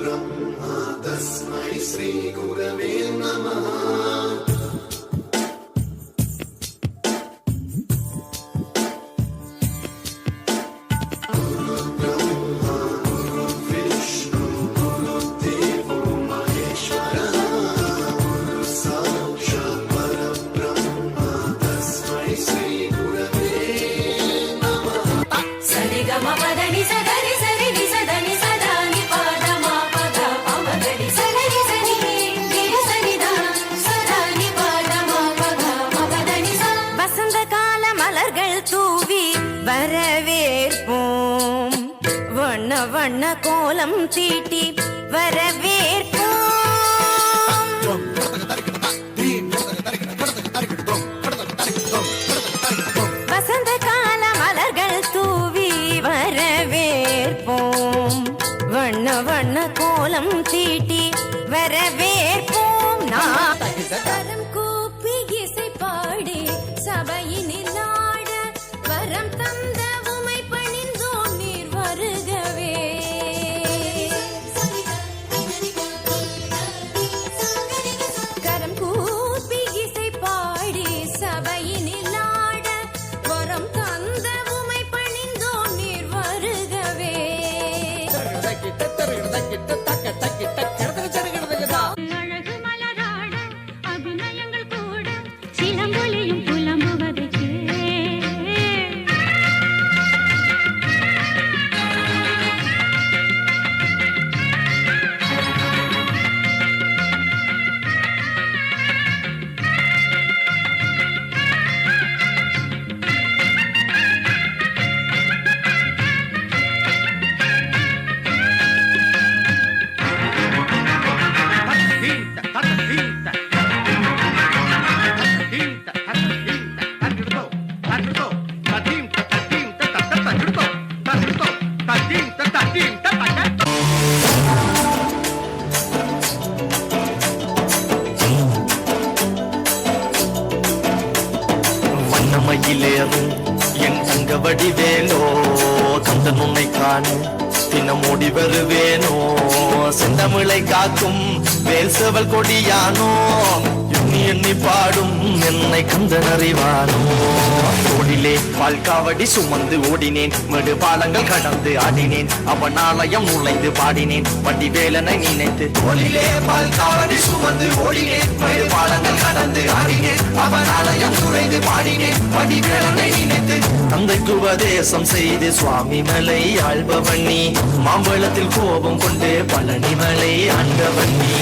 परब्रह्मा तस्मै श्रीगुरवे नमः। வரவேற்போம் வண்ண வண்ண கோலம் தீட்டி வரவேற்போம். வசந்த கால மலர்கள் தூவி வரவேற்போம் வண்ண வண்ண கோலம் தீட்டி வரவேற்போம். கரம் கூப்பி இசை பாடி சபையினில் ஆட வரம் தந்த உமை பணிந்தோம் நீர் வருகவே. கரம் கூப்பி இசை பாடி சபையினில் ஆட வரம் தந்த உமை பணிந்தோம் நீர் வருகவே. வண்ணமயிலேறும் என் தங்க வடிவேலோ கந்தன் உன்னை காண தினம் ஓடி வருவேனோ. செந்தமிழை காக்கும் வேல் செவல் கொடியானோ எண்ணி எண்ணி பாடும் என்னை கந்தன் அறிவானோ. ஓடிலே பால்காவடி சுமந்து ஓடினேன் மேடு பாலங்கள் கடந்து ஆடினேன் அவன் ஆலயம் நுழைந்து பாடினேன் வடிவேலனை நினைத்து. ஓடிலே பால்காவடி சுமந்து ஓடினேன் மேடு பாலங்கள் கடந்து ஆடினேன் அவன் ஆலயம் நுழைந்து பாடினேன் வடிவேலனை நினைத்து. தந்தைக்கு உபதேசம் செய்து சுவாமி மலை ஆள்பவன் நீ மாம்பழத்தில் கோபம் கொண்டு பழனி மலை ஆண்டவன் நீ.